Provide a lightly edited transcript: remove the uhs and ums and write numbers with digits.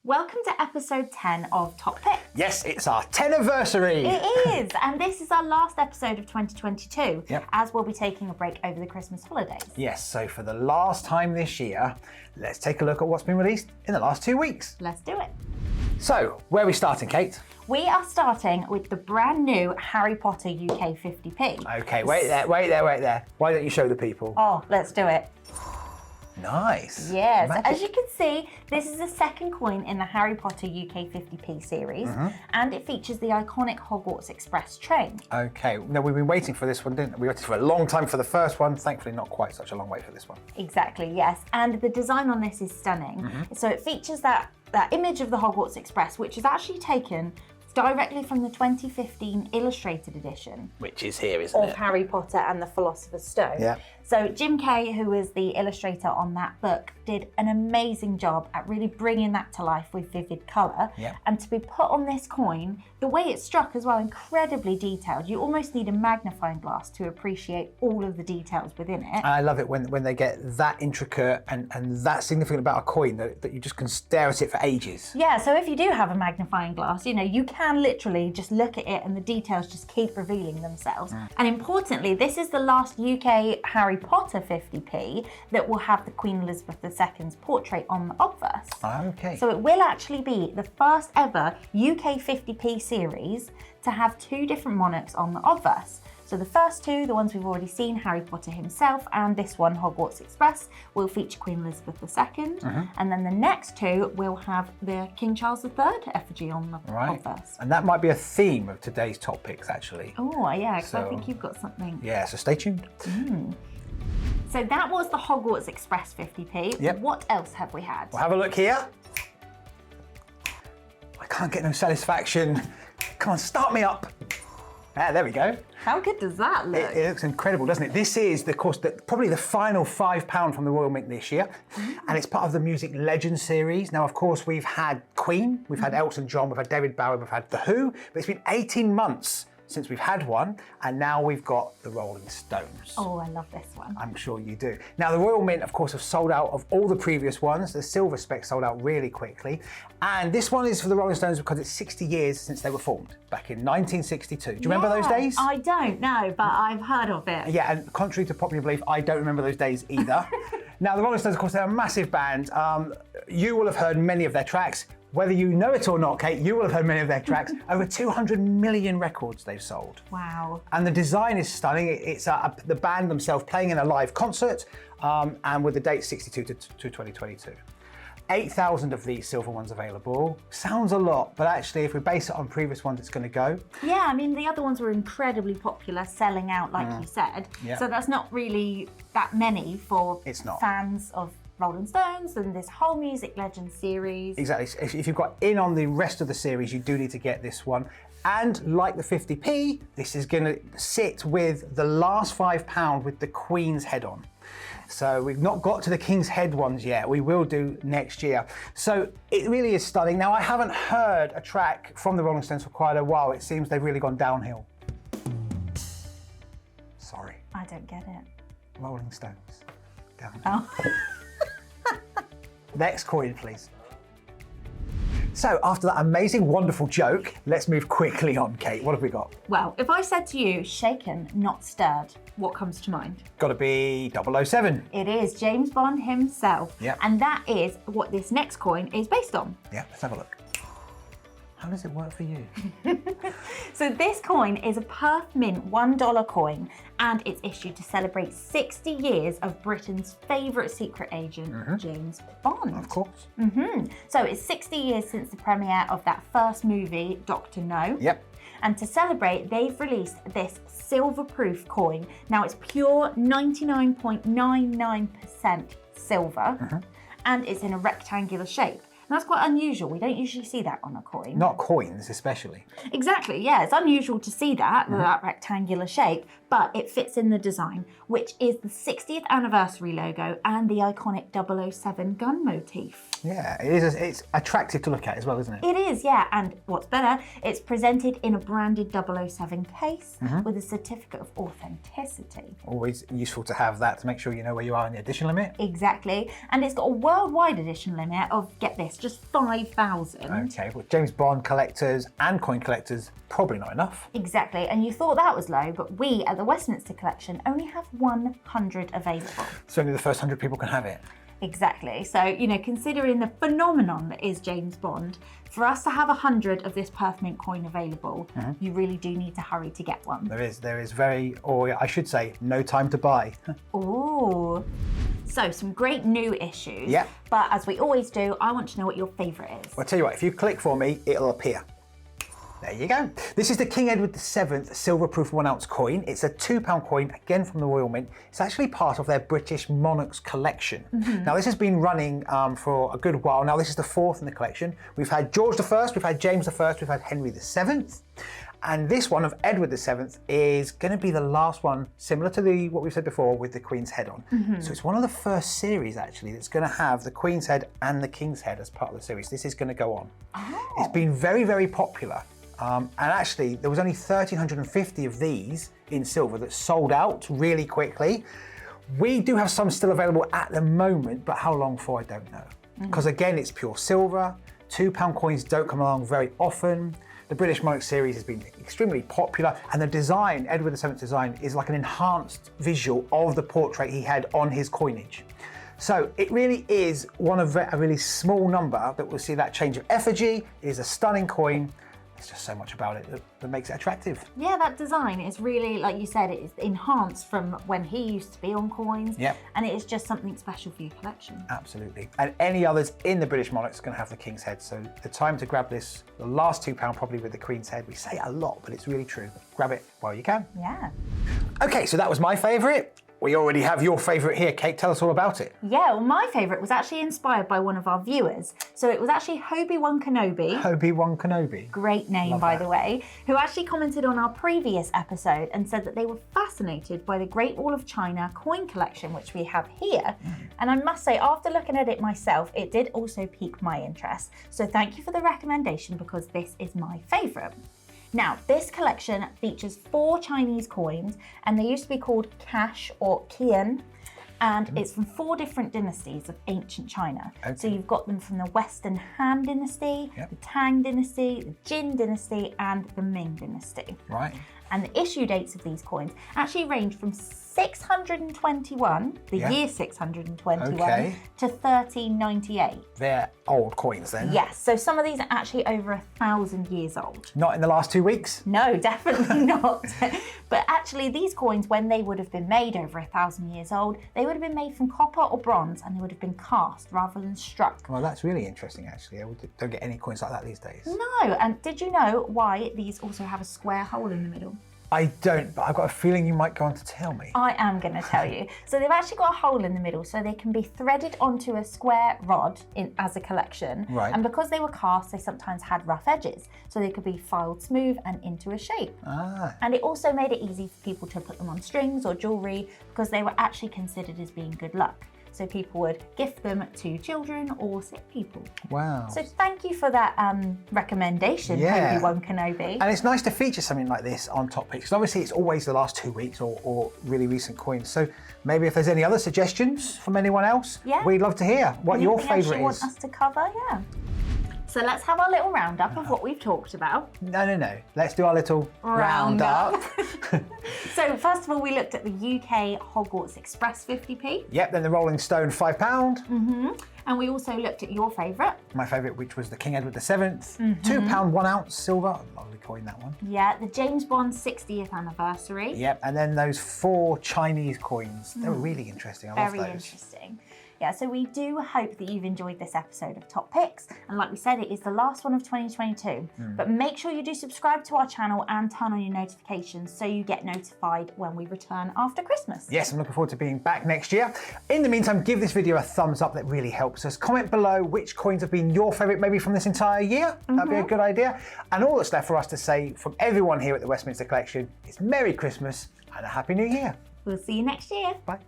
Welcome to episode 10 of Top Picks. Yes, it's our 10th anniversary. It is, and this is our last episode of 2022, Yep. as we'll be taking a break over the Christmas holidays. Yes, so for the last time this year, let's take a look at what's been released in the last 2 weeks. Let's do it. So, where are we starting, Kate? We are starting with the brand new Harry Potter UK 50p. Okay, wait there. Why don't you show the people? Oh, let's do it. Nice. Yes, Magic. as you can see, this is the second coin in the Harry Potter UK 50p series, and it features the iconic Hogwarts Express train. Okay, no, we've been waiting for this one, didn't we? We waited for a long time for the first one. Thankfully, not quite such a long wait for this one. Exactly, yes. And the design on this is stunning. So it features that image of the Hogwarts Express, which is actually taken directly from the 2015 illustrated edition Which is here, isn't of it? Harry Potter and the Philosopher's Stone. Yeah. So Jim Kay, who was the illustrator on that book, did an amazing job at really bringing that to life with vivid colour. Yeah. And to be put on this coin, the way it's struck as well, incredibly detailed. You almost need a magnifying glass to appreciate all of the details within it. And I love it when they get that intricate and that significant about a coin that you just can stare at it for ages. Yeah, so if you do have a magnifying glass, you can literally just look at it and the details just keep revealing themselves. And importantly, this is the last UK Harry Potter 50p that will have the Queen Elizabeth II's portrait on the obverse. Okay. So it will actually be the first ever UK 50p series to have two different monarchs on the obverse. So the first two, the ones we've already seen, Harry Potter himself, and this one, Hogwarts Express, will feature Queen Elizabeth II. And then the next two will have the King Charles III effigy on the obverse. And that might be a theme of today's top picks, actually. Oh, yeah, because I So- think you've got something. Yeah, so stay tuned. So that was the Hogwarts Express 50p. Yep. What else have we had? Well, have a look here. I can't get no satisfaction. Come on, start me up. Ah, there we go. How good does that look? It looks incredible, doesn't it? This is, of course, probably the final £5 from the Royal Mint this year, and it's part of the Music Legends series. Now, of course, we've had Queen, we've had Elton John, we've had David Bowie, we've had The Who, but it's been 18 months since we've had one, and now we've got the Rolling Stones. Oh, I love this one. I'm sure you do. Now, the Royal Mint, of course, have sold out of all the previous ones. The silver spec sold out really quickly. And this one is for the Rolling Stones because it's 60 years since they were formed, back in 1962. Do you remember those days? I don't know, but I've heard of it. Yeah, and contrary to popular belief, I don't remember those days either. Now, the Rolling Stones, of course, they're a massive band. You will have heard many of their tracks. Whether you know it or not, Kate, you will have heard many of their tracks. Over 200 million records they've sold. Wow. And the design is stunning. It's the band themselves playing in a live concert, and with the date 62 to 2022. 8,000 of these silver ones available. Sounds a lot, but actually, if we base it on previous ones, it's going to go. Yeah, I mean, the other ones were incredibly popular, selling out, like you said. Yeah. So that's not really that many for It's not. fans of Rolling Stones and this whole Music Legends series. Exactly. If you've got in on the rest of the series, you do need to get this one. And like the 50p, this is going to sit with the last £5 with the Queen's head on. So we've not got to the King's Head ones yet. We will do next year. So it really is stunning. Now, I haven't heard a track from the Rolling Stones for quite a while. It seems they've really gone downhill. Sorry. I don't get it. Rolling Stones. Downhill. Oh. Next coin, please. So after that amazing, wonderful joke, let's move quickly on, Kate. What have we got? Well, if I said to you, shaken, not stirred, what comes to mind? Got to be 007. It is James Bond himself. Yep. And that is what this next coin is based on. Yeah, let's have a look. How does it work for you? So this coin is a Perth Mint $1 coin, and it's issued to celebrate 60 years of Britain's favourite secret agent, James Bond. Of course. So it's 60 years since the premiere of that first movie, Dr. No. Yep. And to celebrate, they've released this silver-proof coin. Now it's pure 99.99% silver, and it's in a rectangular shape. And that's quite unusual. We don't usually see that on a coin. Not coins, especially. Exactly, yeah. It's unusual to see that, that rectangular shape, but it fits in the design, which is the 60th anniversary logo and the iconic 007 gun motif. Yeah, it is. It's attractive to look at as well, isn't it? It is, yeah. And what's better, it's presented in a branded 007 case with a certificate of authenticity. Always useful to have that to make sure you know where you are in the edition limit. Exactly. And it's got a worldwide edition limit of, get this, just 5,000. Okay, well, James Bond collectors and coin collectors, probably not enough. Exactly. And you thought that was low, but we at the Westminster Collection only have 100 available. So only the first 100 people can have it. Exactly. So, you know, considering the phenomenon that is James Bond, for us to have 100 of this Perth Mint coin available, you really do need to hurry to get one. There is or I should say, no time to buy. Ooh. So, some great new issues. Yeah. But as we always do, I want to know what your favourite is. Well, I'll tell you what, if you click for me, it'll appear. There you go. This is the King Edward VII silver-proof 1 ounce coin. It's a £2 coin, again from the Royal Mint. It's actually part of their British monarchs collection. Now, this has been running for a good while. Now, this is the 4th in the collection. We've had George I, we've had James I, we've had Henry VII. And this one of Edward VII is going to be the last one, similar to what we've said before, with the Queen's head on. So it's one of the first series, actually, that's going to have the Queen's head and the King's head as part of the series. This is going to go on. It's been very, very popular. And actually, there was only 1,350 of these in silver that sold out really quickly. We do have some still available at the moment, but how long for, I don't know. Because again, it's pure silver. £2 coins don't come along very often. The British Monarch series has been extremely popular, and the design, Edward VII's design, is like an enhanced visual of the portrait he had on his coinage. So it really is one of a really small number that will see that change of effigy. It is a stunning coin. There's just so much about it that makes it attractive. Yeah, that design is really, like you said, it's enhanced from when he used to be on coins. Yep. And it is just something special for your collection. Absolutely. And any others in the British Monarchs are going to have the King's head. So the time to grab this, the last £2 probably with the Queen's head. We say it a lot, but it's really true. Grab it while you can. Yeah. Okay, so that was my favourite. We already have your favourite here. Kate, tell us all about it. Yeah, well, my favourite was actually inspired by one of our viewers. So it was actually Obi-Wan Kenobi. Obi-Wan Kenobi. Great name, Love by that. the way, who actually commented on our previous episode and said that they were fascinated by the Great Wall of China coin collection, which we have here. And I must say, after looking at it myself, it did also pique my interest. So thank you for the recommendation, because this is my favourite. Now, this collection features 4 Chinese coins, and they used to be called cash or qian, and it's from 4 different dynasties of ancient China. Okay. So you've got them from the Western Han Dynasty, the Tang Dynasty, the Jin Dynasty, and the Ming Dynasty. Right. And the issue dates of these coins actually range from 621, the year 621, Okay. to 1398. They're old coins then. Yes, so some of these are actually over 1,000 years old. Not in the last 2 weeks? No, definitely not. But actually, these coins, when they would have been made over 1,000 years old, they would have been made from copper or bronze, and they would have been cast rather than struck. Well, that's really interesting, actually. We don't get any coins like that these days. No, and did you know why these also have a square hole in the middle? I don't, but I've got a feeling you might go on to tell me. I am going to tell you. So they've actually got a hole in the middle, so they can be threaded onto a square rod as a collection. Right. And because they were cast, they sometimes had rough edges, so they could be filed smooth and into a shape. Ah. And it also made it easy for people to put them on strings or jewellery, because they were actually considered as being good luck. So people would gift them to children or sick people. Wow. So thank you for that recommendation, Yeah. Obi-Wan Kenobi. And it's nice to feature something like this on Top Picks, because obviously it's always the last 2 weeks or really recent coins. So maybe if there's any other suggestions from anyone else, we'd love to hear what your Anything else favourite you is. want us to cover? Yeah. So let's have our little roundup of what we've talked about. No. Let's do our little Roundup. roundup. So first of all, we looked at the UK Hogwarts Express 50p. Yep, then the Rolling Stone £5. And we also looked at your favourite. My favourite, which was the King Edward VII. £2 1 ounce silver. Lovely coin, that one. Yeah, the James Bond 60th anniversary. Yep, and then those 4 Chinese coins. They were really interesting. I love Very those. interesting. Yeah, so we do hope that you've enjoyed this episode of Top Picks. And like we said, it is the last one of 2022. But make sure you do subscribe to our channel and turn on your notifications so you get notified when we return after Christmas. Yes, I'm looking forward to being back next year. In the meantime, give this video a thumbs up. That really helps us. Comment below which coins have been your favourite maybe from this entire year. That'd be a good idea. And all that's left for us to say from everyone here at the Westminster Collection is Merry Christmas and a Happy New Year. We'll see you next year. Bye.